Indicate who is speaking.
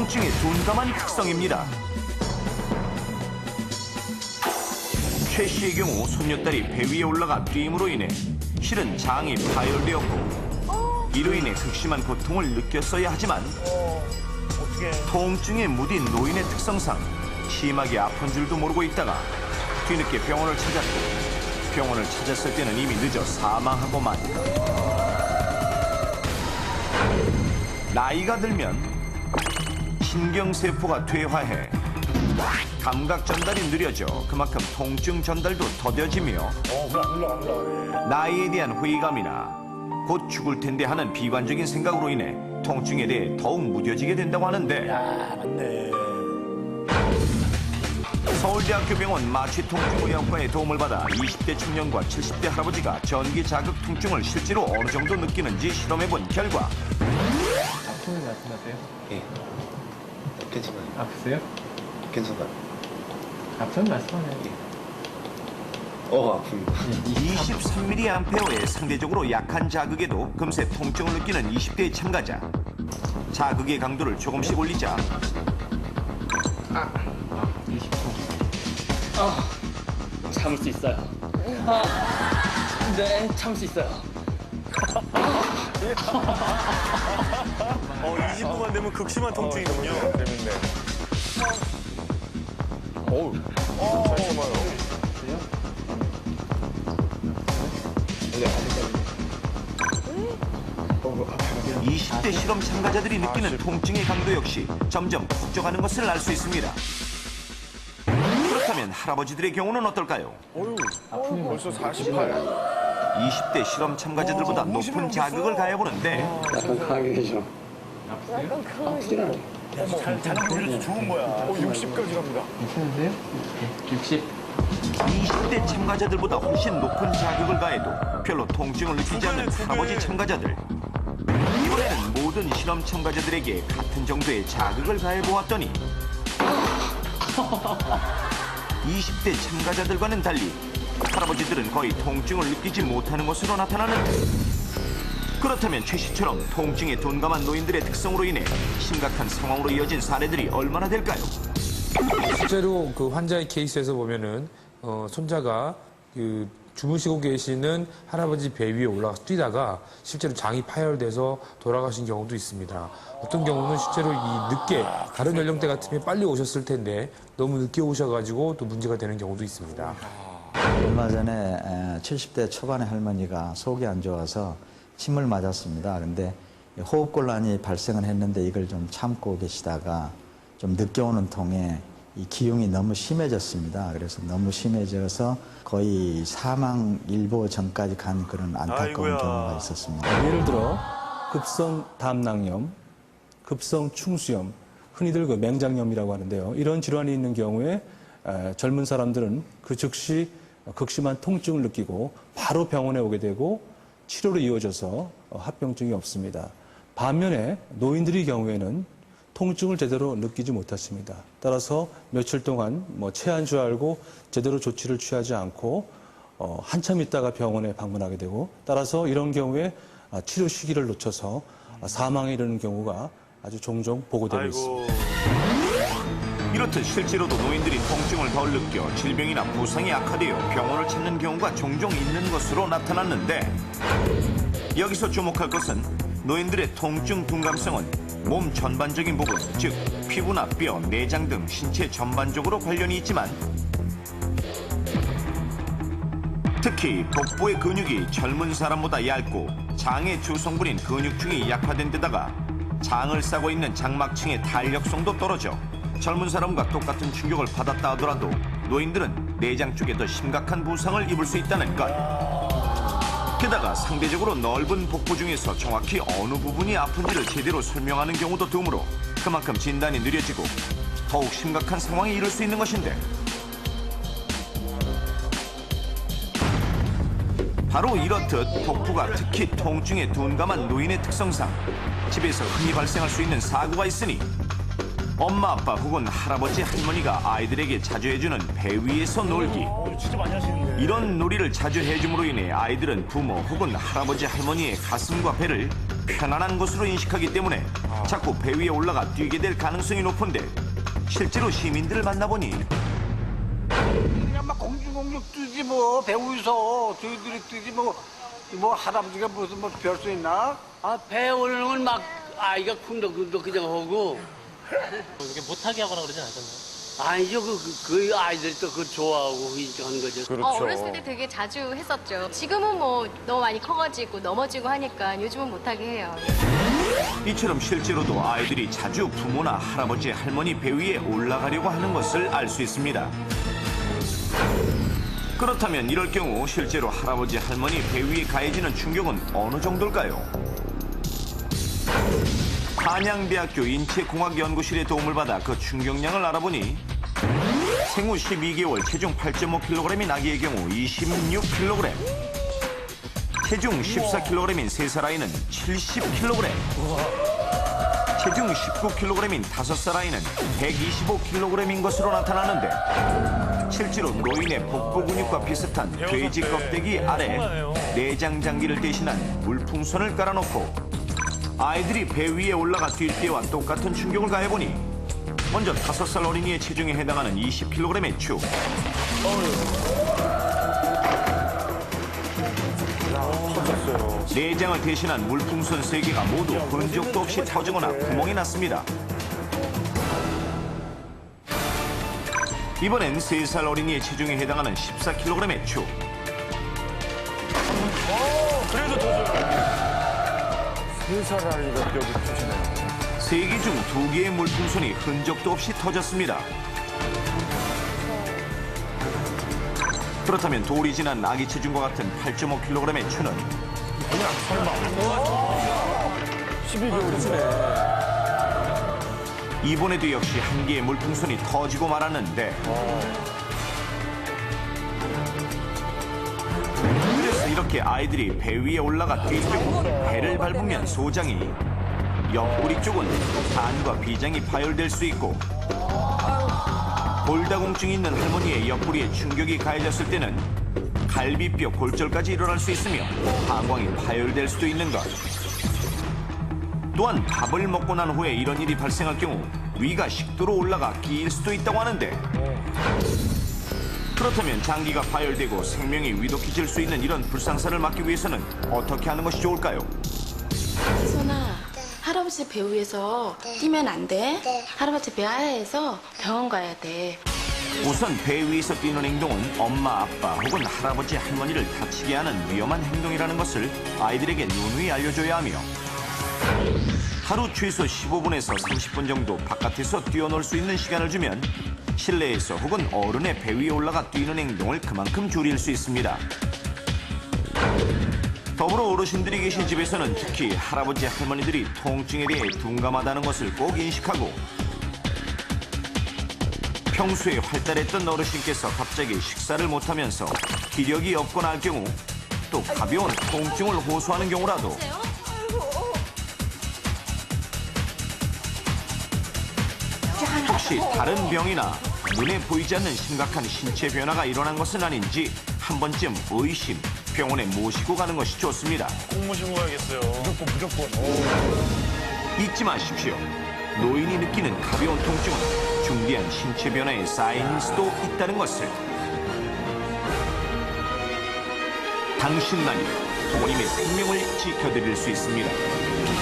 Speaker 1: 통증의 둔감한 특성입니다. 최 씨의 경우 손녀딸이 배 위에 올라가 뛰임으로 인해 실은 장이 파열되었고 이로 인해 극심한 고통을 느꼈어야 하지만 통증에 무딘 노인의 특성상 심하게 아픈 줄도 모르고 있다가 뒤늦게 병원을 찾았고 병원을 찾았을 때는 이미 늦어 사망하고 만다. 나이가 들면 신경세포가 퇴화해 감각 전달이 느려져 그만큼 통증 전달도 더뎌지며 나이에 대한 회의감이나 곧 죽을 텐데 하는 비관적인 생각으로 인해 통증에 대해 더욱 무뎌지게 된다고 하는데 서울대학교 병원 마취통증의학과의 도움을 받아 20대 청년과 70대 할아버지가 전기 자극 통증을 실제로 어느 정도 느끼는지 실험해본 결과
Speaker 2: 아픔이 나타나세요?
Speaker 3: 예. 괜찮아요.
Speaker 2: 아프세요?
Speaker 3: 괜찮아요.
Speaker 2: 아픈 말씀하네요.
Speaker 3: 아픕니다.
Speaker 1: 23mA의 상대적으로 약한 자극에도 금세 통증을 느끼는 20대 참가자. 자극의 강도를 조금씩 올리자
Speaker 2: 20초. 참을 수 있어요. 네, 참을 수 있어요.
Speaker 4: 20분만 되면 극심한 통증이군요. 재밌네. 어우, 잘 참아요.
Speaker 1: 20대 실험 참가자들이 느끼는 통증의 강도 역시 점점 북적하는 것을 알 수 있습니다. 그렇다면 할아버지들의 경우는 어떨까요?
Speaker 4: 어휴, 벌써 48.
Speaker 1: 20대 실험 참가자들보다 높은 자극을 가해보는데
Speaker 3: 약간 강해져.
Speaker 4: 자는 게 오히려 좋은 거야. 60까지 갑니다.
Speaker 2: 괜찮으세요? 60.
Speaker 1: 20대 참가자들보다 훨씬 높은 자극을 가해도 별로 통증을 느끼지 않는 할아버지 참가자들. 이번에는 모든 실험 참가자들에게 같은 정도의 자극을 가해보았더니 20대 참가자들과는 달리 할아버지들은 거의 통증을 느끼지 못하는 것으로 나타나는데 그렇다면 최 씨처럼 통증에 둔감한 노인들의 특성으로 인해 심각한 상황으로 이어진 사례들이 얼마나 될까요?
Speaker 5: 실제로 그 환자의 케이스에서 보면은 손자가 그 주무시고 계시는 할아버지 배 위에 올라가서 뛰다가 실제로 장이 파열돼서 돌아가신 경우도 있습니다. 어떤 경우는 실제로 이 늦게 다른 연령대 같으면 빨리 오셨을 텐데 너무 늦게 오셔가지고 또 문제가 되는 경우도 있습니다.
Speaker 6: 얼마 전에 70대 초반의 할머니가 속이 안 좋아서 침을 맞았습니다. 근데 호흡곤란이 발생을 했는데 이걸 좀 참고 계시다가 좀 늦게 오는 통에 이 기흉이 너무 심해졌습니다. 그래서 너무 심해져서 거의 사망 일보 전까지 간 그런 안타까운
Speaker 4: 아이고야.
Speaker 6: 경우가 있었습니다.
Speaker 7: 예를 들어 급성 담낭염, 급성 충수염, 흔히들 그 맹장염이라고 하는데요. 이런 질환이 있는 경우에 젊은 사람들은 그 즉시 극심한 통증을 느끼고 바로 병원에 오게 되고 치료로 이어져서 합병증이 없습니다. 반면에 노인들의 경우에는 통증을 제대로 느끼지 못했습니다. 따라서 며칠 동안 체한 줄 알고 제대로 조치를 취하지 않고 한참 있다가 병원에 방문하게 되고 따라서 이런 경우에 치료 시기를 놓쳐서 사망에 이르는 경우가 아주 종종 보고되고 있습니다.
Speaker 1: 이렇듯 실제로도 노인들이 통증을 덜 느껴 질병이나 부상이 악화되어 병원을 찾는 경우가 종종 있는 것으로 나타났는데 여기서 주목할 것은 노인들의 통증 둔감성은 몸 전반적인 부분, 즉 피부나 뼈, 내장 등 신체 전반적으로 관련이 있지만 특히 복부의 근육이 젊은 사람보다 얇고 장의 주 성분인 근육층이 약화된 데다가 장을 싸고 있는 장막층의 탄력성도 떨어져 젊은 사람과 똑같은 충격을 받았다 하더라도 노인들은 내장 쪽에 더 심각한 부상을 입을 수 있다는 것. 게다가 상대적으로 넓은 복부 중에서 정확히 어느 부분이 아픈지를 제대로 설명하는 경우도 드물어 그만큼 진단이 느려지고 더욱 심각한 상황에 이를 수 있는 것인데 바로 이렇듯 복부가 특히 통증에 둔감한 노인의 특성상 집에서 흔히 발생할 수 있는 사고가 있으니 엄마, 아빠 혹은 할아버지, 할머니가 아이들에게 자주 해주는 배 위에서 놀기.
Speaker 4: 진짜 많이 하시는데.
Speaker 1: 이런 놀이를 자주 해줌으로 인해 아이들은 부모 혹은 할아버지, 할머니의 가슴과 배를 편안한 곳으로 인식하기 때문에 자꾸 배 위에 올라가 뛰게 될 가능성이 높은데 실제로 시민들을 만나보니
Speaker 8: 그냥 막 공중공중 뛰지 뭐 배우서 저희들이 뛰지 뭐 할아버지가 무슨 뭐 별 수 있나?
Speaker 9: 아, 배 오르는 건 막 아이가 쿵덕쿵덕 그냥 하고.
Speaker 2: 이렇게 못하게 하거나 그러진 않잖아요.
Speaker 9: 아니죠. 그 아이들이 또 그거 좋아하고 하는 거죠.
Speaker 4: 그렇죠.
Speaker 10: 어렸을 때 되게 자주 했었죠. 지금은 뭐 너무 많이 커가지고 넘어지고 하니까 요즘은 못하게 해요.
Speaker 1: 이처럼 실제로도 아이들이 자주 부모나 할아버지, 할머니 배 위에 올라가려고 하는 것을 알 수 있습니다. 그렇다면 이럴 경우 실제로 할아버지, 할머니 배 위에 가해지는 충격은 어느 정도일까요? 한양대학교 인체공학연구실의 도움을 받아 그 충격량을 알아보니 생후 12개월 체중 8.5kg인 아기의 경우 26kg, 체중 14kg인 3살 아이는 70kg, 체중 19kg인 5살 아이는 125kg인 것으로 나타나는데 실제로 노인의 복부 근육과 비슷한 돼지 껍데기 아래 내장 장기를 대신한 물풍선을 깔아놓고 아이들이 배 위에 올라가 뛸 때와 똑같은 충격을 가해보니 먼저 5살 어린이의 체중에 해당하는 20kg의 축, 내장을 대신한 물풍선 3개가 모두 흔적도 없이 터지거나 구멍이 났습니다. 이번엔 3살 어린이의 체중에 해당하는 14kg의 축,
Speaker 4: 그래도 더 좋아요. 3살 아이가 뼈를 펴시네요.
Speaker 1: 3개 중 2개의 물풍선이 흔적도 없이 터졌습니다. 그렇다면 돌이 지난 아기 체중과 같은 8.5kg의 추는
Speaker 4: 12개월이네.
Speaker 1: 이번에도 역시 한 개의 물풍선이 터지고 말았는데 그래서 이렇게 아이들이 배 위에 올라가 뛸 경우 배를 밟으면 소장이, 옆구리 쪽은 간과 비장이 파열될 수 있고 골다공증이 있는 할머니의 옆구리에 충격이 가해졌을 때는 갈비뼈 골절까지 일어날 수 있으며 방광이 파열될 수도 있는 것. 또한 밥을 먹고 난 후에 이런 일이 발생할 경우 위가 식도로 올라가 끼일 수도 있다고 하는데 그렇다면 장기가 파열되고 생명이 위독해질 수 있는 이런 불상사를 막기 위해서는 어떻게 하는 것이 좋을까요?
Speaker 11: 희선아, 할아버지 배 위에서 뛰면 안 돼. 할아버지 배 아래에서 병원 가야 돼.
Speaker 1: 우선 배 위에서 뛰는 행동은 엄마, 아빠 혹은 할아버지, 할머니를 다치게 하는 위험한 행동이라는 것을 아이들에게 누누이 알려줘야 하며 하루 최소 15분에서 30분 정도 바깥에서 뛰어놀 수 있는 시간을 주면 실내에서 혹은 어른의 배 위에 올라가 뛰는 행동을 그만큼 줄일 수 있습니다. 더불어 어르신들이 계신 집에서는 특히 할아버지, 할머니들이 통증에 대해 둔감하다는 것을 꼭 인식하고 평소에 활달했던 어르신께서 갑자기 식사를 못하면서 기력이 없거나 할 경우 또 가벼운 통증을 호소하는 경우라도 혹시 다른 병이나 눈에 보이지 않는 심각한 신체 변화가 일어난 것은 아닌지 한 번쯤 의심, 병원에 모시고 가는 것이 좋습니다.
Speaker 4: 꼭 모시고 가야겠어요. 무조건.
Speaker 1: 잊지 마십시오. 노인이 느끼는 가벼운 통증은 중대한 신체 변화의 사인일 수도 있다는 것을. 당신만이 부모님의 생명을 지켜드릴 수 있습니다.